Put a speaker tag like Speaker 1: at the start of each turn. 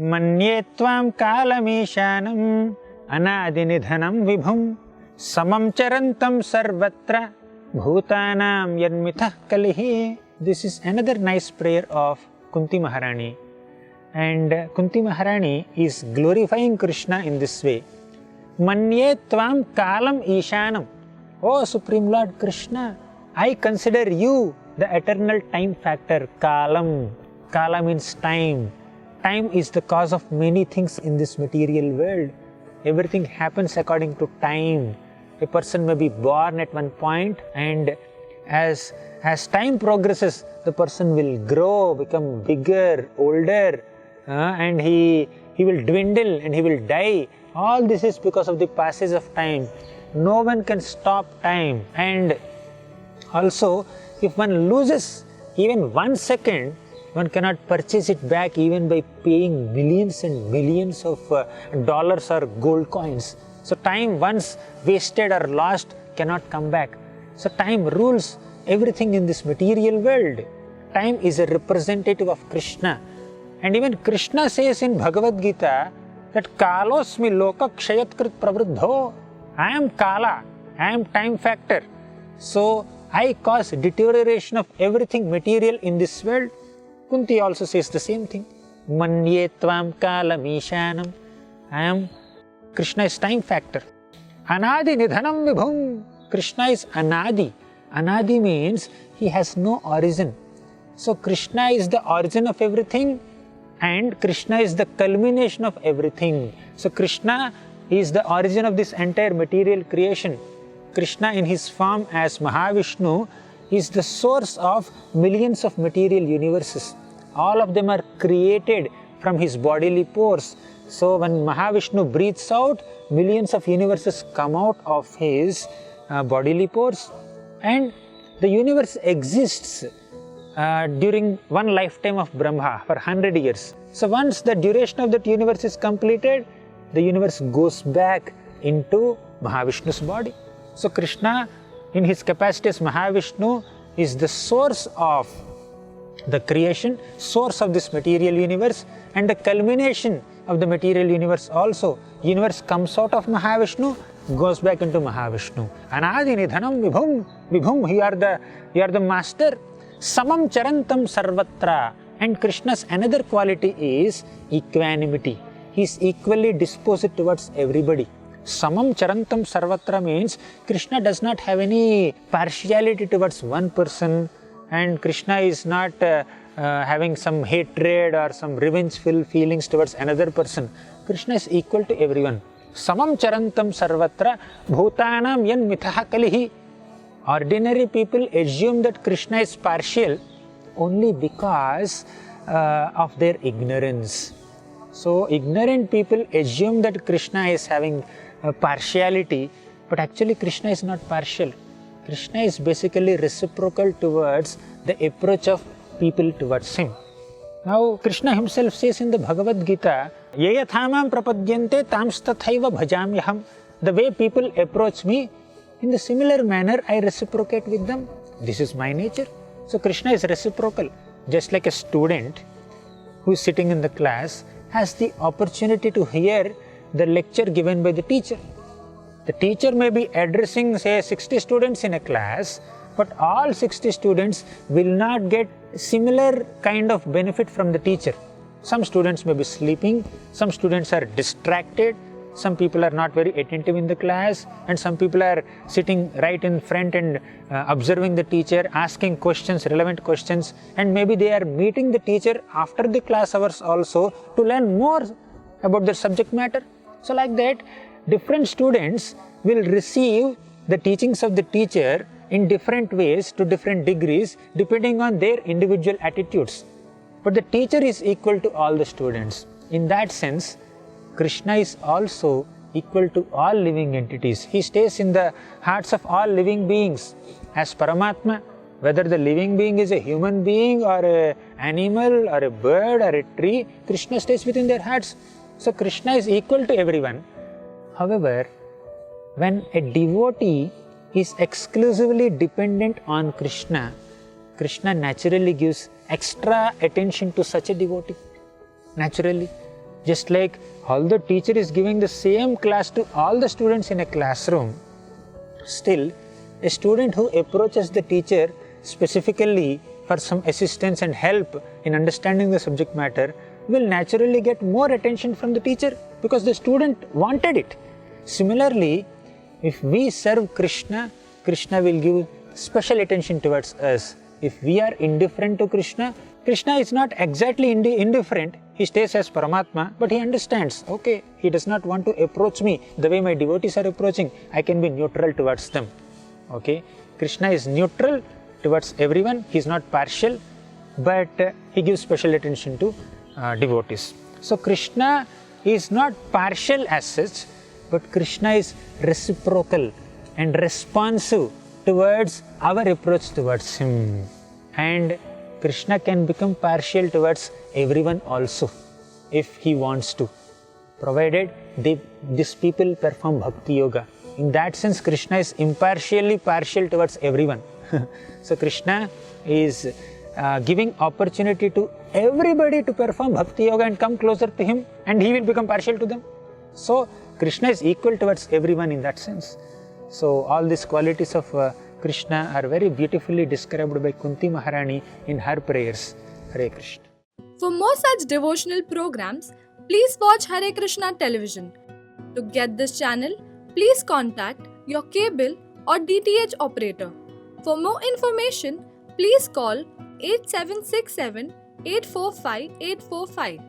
Speaker 1: मन्ये त्वां कालमीशानम् अनादिनिधनं विभुं समं चरन्तं सर्वत्र भूतानां यन्मिथः कलिः. This is another nice prayer of Kunti Maharani. And Kunti Maharani is glorifying Krishna in this way. Manye tvam kalam ishanam. O Supreme Lord Krishna, I consider you the eternal time factor. Kalam. Kala means time. Time is the cause of many things in this material world. Everything happens according to time. A person may be born at one point, and as time progresses, the person will grow, become bigger, older, and he will dwindle and he will die. All this is because of the passage of time. No one can stop time. And also, if one loses even 1 second, one cannot purchase it back even by paying millions and millions of dollars or gold coins. So time once wasted or lost cannot come back. So time rules everything in this material world. Time is a representative of Krishna. And even Krishna says in Bhagavad Gita that Kalosmi loka kshayatkrit pravruddho. I am Kala, I am time factor. So I cause deterioration of everything material in this world. Kunti also says the same thing. Manye tvam kalam ishanam. Krishna is time factor. Anadi nidhanam vibhum. Krishna is anadi. Anadi means he has no origin. So Krishna is the origin of everything, and Krishna is the culmination of everything. So Krishna is the origin of this entire material creation. Krishna in his form as Mahavishnu is the source of millions of material universes. All of them are created from his bodily pores. So when Mahavishnu breathes out, millions of universes come out of his bodily pores. And the universe exists during one lifetime of Brahma for 100 years. So once the duration of that universe is completed, the universe goes back into Mahavishnu's body. So Krishna in his capacity as Mahavishnu is the source of the creation, source of this material universe, and the culmination of the material universe also. Universe comes out of Mahavishnu, goes back into Mahavishnu. Anadi nidhanam vibhum. Vibhum, you are the master. Samam charantam sarvatra. And Krishna's another quality is equanimity. He is equally disposed towards everybody. Samam charantam sarvatra means Krishna does not have any partiality towards one person, and Krishna is not having some hatred or some revengeful feelings towards another person. Krishna is equal to everyone. Samam charantam sarvatra bhutanam yan mithaha kalihi. Ordinary people assume that Krishna is partial only because of their ignorance. So ignorant people assume that Krishna is having partiality, but actually Krishna is not partial. Krishna is basically reciprocal towards the approach of people towards him. Now Krishna himself says in the Bhagavad Gita, Ye yathamam prapadyante tamstathaiva bhajamyaham. The way people approach me, in the similar manner I reciprocate with them. This is my nature. So Krishna is reciprocal. Just like a student who is sitting in the class has the opportunity to hear the lecture given by the teacher. The teacher may be addressing, say, 60 students in a class, but all 60 students will not get similar kind of benefit from the teacher. Some students may be sleeping, some students are distracted, some people are not very attentive in the class, and some people are sitting right in front and observing the teacher, asking questions, relevant questions, and maybe they are meeting the teacher after the class hours also to learn more about the subject matter. So like that, different students will receive the teachings of the teacher in different ways to different degrees depending on their individual attitudes. But the teacher is equal to all the students. In that sense, Krishna is also equal to all living entities. He stays in the hearts of all living beings. As Paramatma, whether the living being is a human being or an animal or a bird or a tree, Krishna stays within their hearts. So Krishna is equal to everyone. However, when a devotee is exclusively dependent on Krishna, Krishna naturally gives extra attention to such a devotee. Naturally. Just like although teacher is giving the same class to all the students in a classroom, still a student who approaches the teacher specifically for some assistance and help in understanding the subject matter will naturally get more attention from the teacher because the student wanted it. Similarly, if we serve Krishna, Krishna will give special attention towards us. If we are indifferent to Krishna, Krishna is not exactly indifferent. He stays as Paramatma, but he understands, okay, he does not want to approach me the way my devotees are approaching. I can be neutral towards them. Okay, Krishna is neutral towards everyone. He is not partial, but he gives special attention to devotees. So Krishna is not partial as such, but Krishna is reciprocal and responsive towards our approach towards him. And Krishna can become partial towards everyone also if he wants to, provided these people perform bhakti yoga. In that sense, Krishna is impartially partial towards everyone. So Krishna is giving opportunity to everybody to perform bhakti yoga and come closer to him, and he will become partial to them. So Krishna is equal towards everyone in that sense. So all these qualities of Krishna are very beautifully described by Kunti Maharani in her prayers. Hare Krishna.
Speaker 2: For more such devotional programs, please watch Hare Krishna television. To get this channel, please contact your cable or DTH operator. For more information, please call 8767 845 845.